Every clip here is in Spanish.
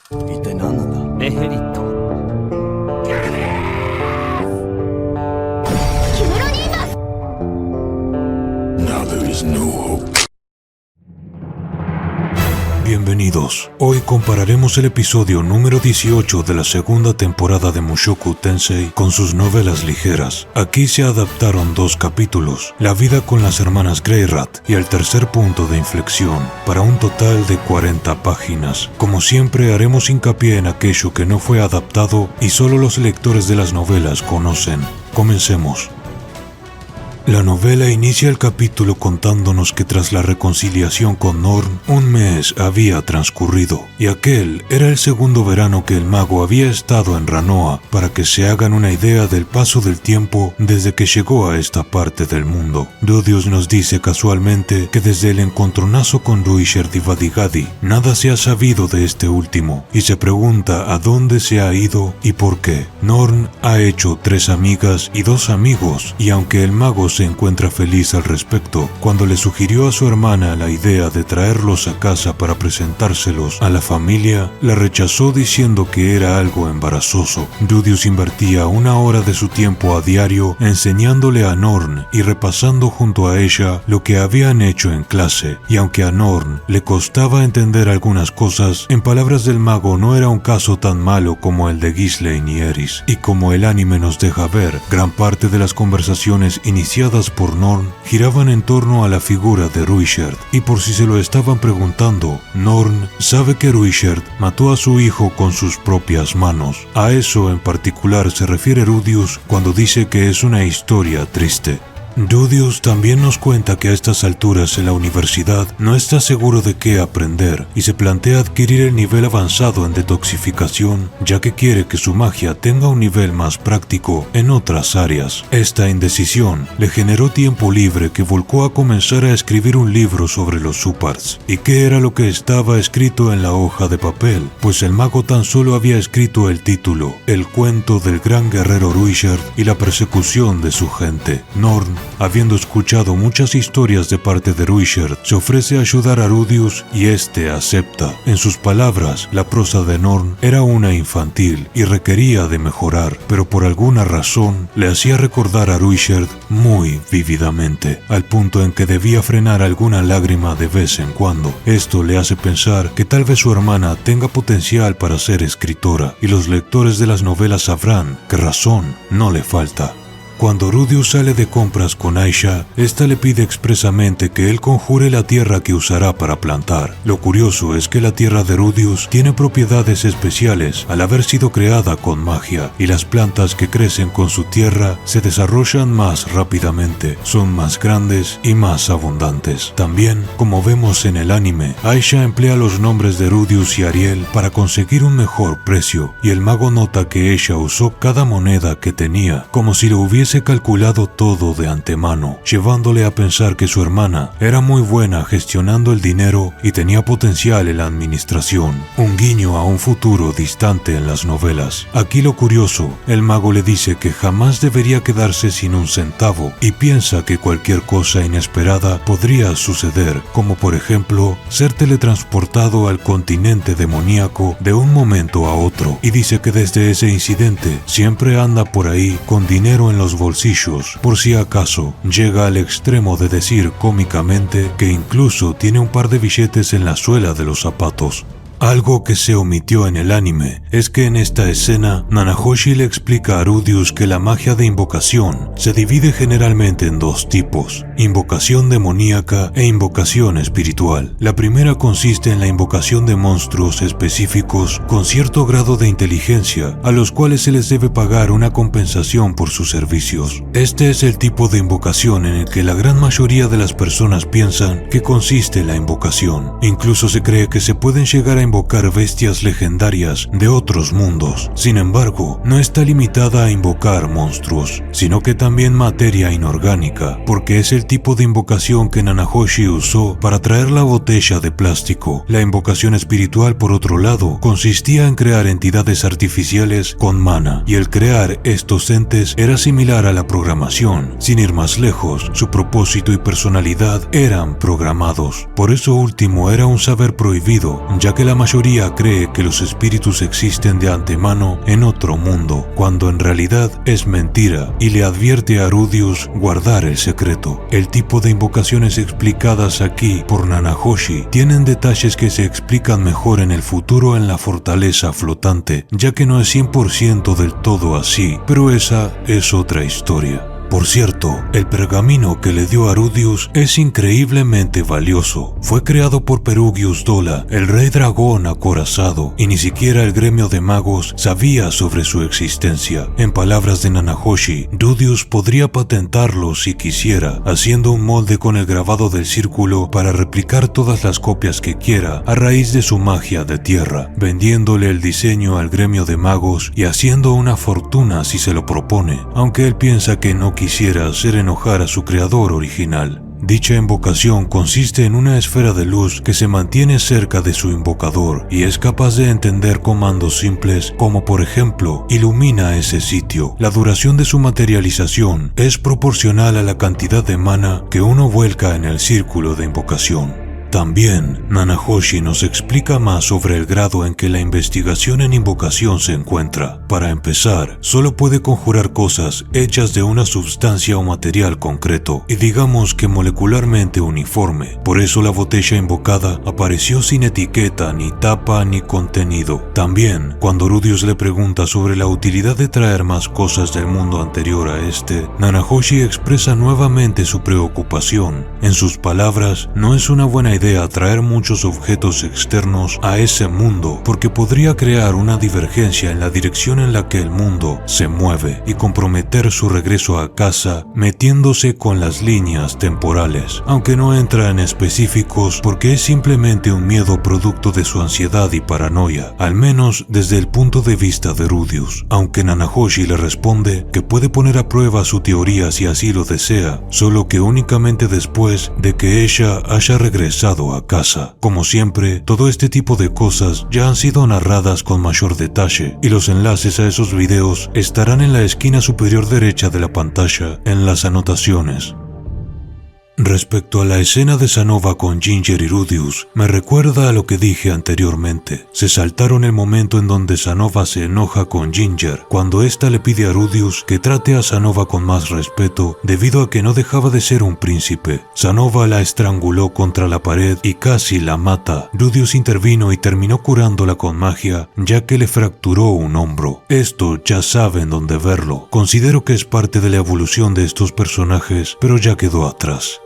一体何なんだ。メヘリット。キメロニーマス。 Now there is no hope. Bienvenidos. Hoy compararemos el episodio número 18 de la segunda temporada de Mushoku Tensei con sus novelas ligeras. Aquí se adaptaron dos capítulos, la vida con las hermanas Greyrat y el tercer punto de inflexión, para un total de 40 páginas. Como siempre haremos hincapié en aquello que no fue adaptado y solo los lectores de las novelas conocen. Comencemos. La novela inicia el capítulo contándonos que tras la reconciliación con Norn, un mes había transcurrido, y aquel era el segundo verano que el mago había estado en Ranoa, para que se hagan una idea del paso del tiempo desde que llegó a esta parte del mundo. Rudius nos dice casualmente que desde el encontronazo con Ruishard y Vadigadi, nada se ha sabido de este último, y se pregunta a dónde se ha ido y por qué. Norn ha hecho 3 amigas y 2 amigos, y aunque el mago se encuentra feliz al respecto, cuando le sugirió a su hermana la idea de traerlos a casa para presentárselos a la familia, la rechazó diciendo que era algo embarazoso. Rudius invertía 1 hora de su tiempo a diario enseñándole a Norn y repasando junto a ella lo que habían hecho en clase, y aunque a Norn le costaba entender algunas cosas, en palabras del mago no era un caso tan malo como el de Ghislaine y Eris, y como el anime nos deja ver, gran parte de las conversaciones iniciadas por Norn giraban en torno a la figura de Ruishard, y por si se lo estaban preguntando, Norn sabe que Ruishard mató a su hijo con sus propias manos. A eso en particular se refiere Rudius cuando dice que es una historia triste. Rudius también nos cuenta que a estas alturas en la universidad no está seguro de qué aprender y se plantea adquirir el nivel avanzado en detoxificación, ya que quiere que su magia tenga un nivel más práctico en otras áreas. Esta indecisión le generó tiempo libre que volcó a comenzar a escribir un libro sobre los Supars. ¿Y qué era lo que estaba escrito en la hoja de papel? Pues el mago tan solo había escrito el título, el cuento del gran guerrero Ruishard y la persecución de su gente. Norn, habiendo escuchado muchas historias de parte de Ruishard, se ofrece a ayudar a Rudius y este acepta. En sus palabras, la prosa de Norn era una infantil y requería de mejorar, pero por alguna razón le hacía recordar a Ruishard muy vívidamente, al punto en que debía frenar alguna lágrima de vez en cuando. Esto le hace pensar que tal vez su hermana tenga potencial para ser escritora, y los lectores de las novelas sabrán que razón no le falta. Cuando Rudius sale de compras con Aisha, esta le pide expresamente que él conjure la tierra que usará para plantar. Lo curioso es que la tierra de Rudius tiene propiedades especiales al haber sido creada con magia, y las plantas que crecen con su tierra se desarrollan más rápidamente, son más grandes y más abundantes. También, como vemos en el anime, Aisha emplea los nombres de Rudius y Ariel para conseguir un mejor precio, y el mago nota que ella usó cada moneda que tenía, como si lo hubiese calculado todo de antemano, llevándole a pensar que su hermana era muy buena gestionando el dinero y tenía potencial en la administración, un guiño a un futuro distante en las novelas. Aquí lo curioso, el mago le dice que jamás debería quedarse sin un centavo y piensa que cualquier cosa inesperada podría suceder, como por ejemplo ser teletransportado al continente demoníaco de un momento a otro, y dice que desde ese incidente siempre anda por ahí con dinero en los bolsillos, por si acaso. Llega al extremo de decir cómicamente que incluso tiene un par de billetes en la suela de los zapatos. Algo que se omitió en el anime es que en esta escena Nanahoshi le explica a Rudius que la magia de invocación se divide generalmente en 2 tipos: invocación demoníaca e invocación espiritual. La primera consiste en la invocación de monstruos específicos con cierto grado de inteligencia, a los cuales se les debe pagar una compensación por sus servicios. Este es el tipo de invocación en el que la gran mayoría de las personas piensan que consiste la invocación. Incluso se cree que se pueden llegar a invocar bestias legendarias de otros mundos. Sin embargo, no está limitada a invocar monstruos, sino que también materia inorgánica, porque es el tipo de invocación que Nanahoshi usó para traer la botella de plástico. La invocación espiritual, por otro lado, consistía en crear entidades artificiales con mana, y el crear estos entes era similar a la programación. Sin ir más lejos, su propósito y personalidad eran programados. Por eso último era un saber prohibido, ya que la mayoría cree que los espíritus existen de antemano en otro mundo, cuando en realidad es mentira, y le advierte a Rudeus guardar el secreto. El tipo de invocaciones explicadas aquí por Nanahoshi tienen detalles que se explican mejor en el futuro en la fortaleza flotante, ya que no es 100% del todo así, pero esa es otra historia. Por cierto, el pergamino que le dio a Rudeus es increíblemente valioso. Fue creado por Perugius Dola, el rey dragón acorazado, y ni siquiera el gremio de magos sabía sobre su existencia. En palabras de Nanahoshi, Rudeus podría patentarlo si quisiera, haciendo un molde con el grabado del círculo para replicar todas las copias que quiera a raíz de su magia de tierra, vendiéndole el diseño al gremio de magos y haciendo una fortuna si se lo propone, aunque él piensa que no quisiera hacer enojar a su creador original. Dicha invocación consiste en una esfera de luz que se mantiene cerca de su invocador y es capaz de entender comandos simples como por ejemplo, ilumina ese sitio. La duración de su materialización es proporcional a la cantidad de mana que uno vuelca en el círculo de invocación. También, Nanahoshi nos explica más sobre el grado en que la investigación en invocación se encuentra. Para empezar, solo puede conjurar cosas hechas de una sustancia o material concreto, y digamos que molecularmente uniforme. Por eso la botella invocada apareció sin etiqueta, ni tapa, ni contenido. También, cuando Rudeus le pregunta sobre la utilidad de traer más cosas del mundo anterior a este, Nanahoshi expresa nuevamente su preocupación. En sus palabras, no es una buena idea traer muchos objetos externos a ese mundo porque podría crear una divergencia en la dirección en la que el mundo se mueve y comprometer su regreso a casa metiéndose con las líneas temporales, aunque no entra en específicos porque es simplemente un miedo producto de su ansiedad y paranoia, al menos desde el punto de vista de Rudeus, aunque Nanahoshi le responde que puede poner a prueba su teoría si así lo desea, solo que únicamente después de que ella haya regresado a casa. Como siempre, todo este tipo de cosas ya han sido narradas con mayor detalle y los enlaces a esos videos estarán en la esquina superior derecha de la pantalla en las anotaciones. Respecto a la escena de Sanova con Ginger y Rudeus, me recuerda a lo que dije anteriormente. Se saltaron el momento en donde Sanova se enoja con Ginger, cuando ésta le pide a Rudeus que trate a Sanova con más respeto debido a que no dejaba de ser un príncipe. Sanova la estranguló contra la pared y casi la mata. Rudeus intervino y terminó curándola con magia, ya que le fracturó un hombro. Esto ya saben dónde verlo. Considero que es parte de la evolución de estos personajes, pero ya quedó atrás.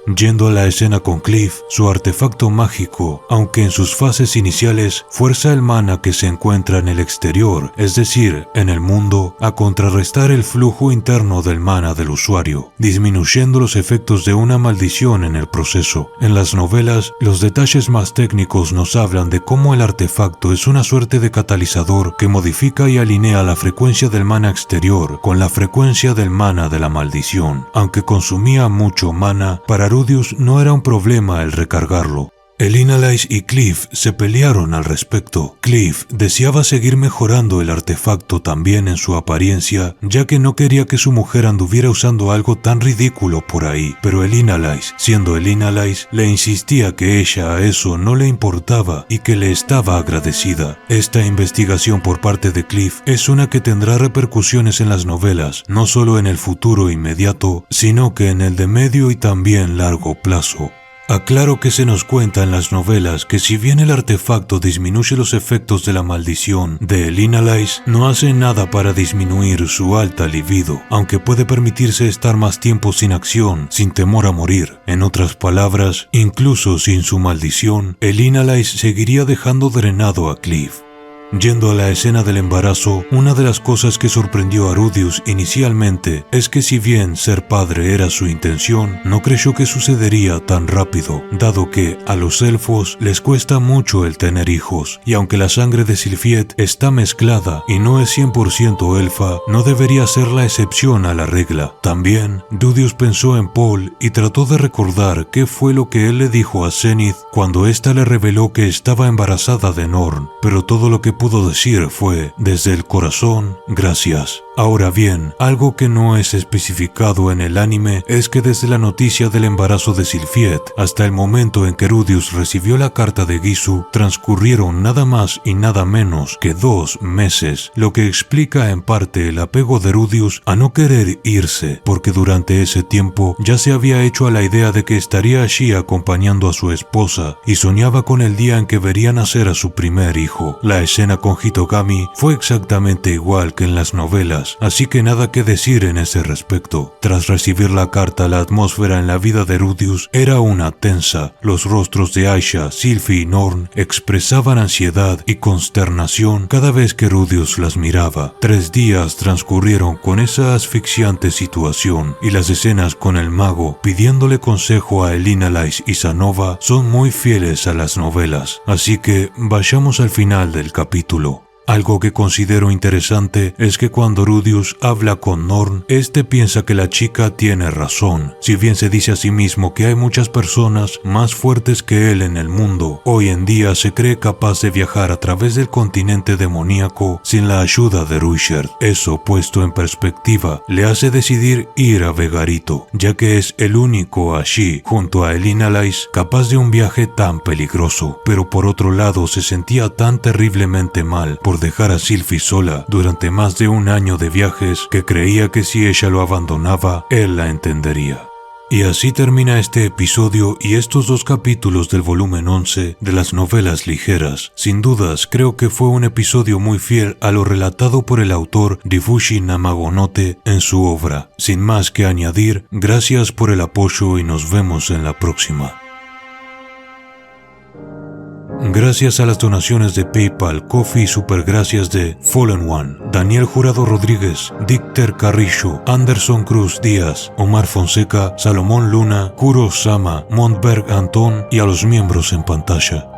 Yendo a la escena con Cliff, su artefacto mágico, aunque en sus fases iniciales fuerza el mana que se encuentra en el exterior, es decir, en el mundo, a contrarrestar el flujo interno del mana del usuario, disminuyendo los efectos de una maldición en el proceso. En las novelas, los detalles más técnicos nos hablan de cómo el artefacto es una suerte de catalizador que modifica y alinea la frecuencia del mana exterior con la frecuencia del mana de la maldición. Aunque consumía mucho mana, para Rudeus no era un problema el recargarlo. Elinalise y Cliff se pelearon al respecto. Cliff deseaba seguir mejorando el artefacto también en su apariencia, ya que no quería que su mujer anduviera usando algo tan ridículo por ahí, pero Elinalise, siendo Elinalise, le insistía que ella a eso no le importaba y que le estaba agradecida. Esta investigación por parte de Cliff es una que tendrá repercusiones en las novelas, no solo en el futuro inmediato, sino que en el de medio y también largo plazo. Aclaro que se nos cuenta en las novelas que si bien el artefacto disminuye los efectos de la maldición de Elinalise, no hace nada para disminuir su alta libido, aunque puede permitirse estar más tiempo sin acción, sin temor a morir. En otras palabras, incluso sin su maldición, Elinalise seguiría dejando drenado a Cliff. Yendo a la escena del embarazo, una de las cosas que sorprendió a Rudeus inicialmente es que si bien ser padre era su intención, no creyó que sucedería tan rápido, dado que a los elfos les cuesta mucho el tener hijos, y aunque la sangre de Sylphiet está mezclada y no es 100% elfa, no debería ser la excepción a la regla. También, Rudeus pensó en Paul y trató de recordar qué fue lo que él le dijo a Zenith cuando ésta le reveló que estaba embarazada de Norn, pero todo lo que pudo decir fue, desde el corazón, gracias. Ahora bien, algo que no es especificado en el anime es que desde la noticia del embarazo de Sylphiet hasta el momento en que Rudeus recibió la carta de Gisu, transcurrieron nada más y nada menos que 2 meses, lo que explica en parte el apego de Rudeus a no querer irse, porque durante ese tiempo ya se había hecho a la idea de que estaría allí acompañando a su esposa y soñaba con el día en que vería nacer a su primer hijo. La escena con Hitogami fue exactamente igual que en las novelas, así que nada que decir en ese respecto. Tras recibir la carta, la atmósfera en la vida de Rudeus era una tensa. Los rostros de Aisha, Sylphie y Norn expresaban ansiedad y consternación cada vez que Rudeus las miraba. 3 días transcurrieron con esa asfixiante situación, y las escenas con el mago pidiéndole consejo a Elinalais y Sanova son muy fieles a las novelas. Así que vayamos al final del capítulo. Algo que considero interesante es que cuando Rudeus habla con Norn, este piensa que la chica tiene razón. Si bien se dice a sí mismo que hay muchas personas más fuertes que él en el mundo, hoy en día se cree capaz de viajar a través del continente demoníaco sin la ayuda de Ruijerd. Eso, puesto en perspectiva, le hace decidir ir a Vegarito, ya que es el único allí, junto a Elinalais, capaz de un viaje tan peligroso. Pero por otro lado, se sentía tan terriblemente mal por dejar a Sylphie sola durante más de 1 año de viajes que creía que si ella lo abandonaba, él la entendería. Y así termina este episodio y estos 2 capítulos del volumen 11 de las novelas ligeras. Sin dudas, creo que fue un episodio muy fiel a lo relatado por el autor Rifushi Namagonote en su obra. Sin más que añadir, gracias por el apoyo y nos vemos en la próxima. Gracias a las donaciones de PayPal, Ko-fi y supergracias de Fallen One, Daniel Jurado Rodríguez, Dicter Carrillo, Anderson Cruz Díaz, Omar Fonseca, Salomón Luna, Kuro Sama, Montberg Antón y a los miembros en pantalla.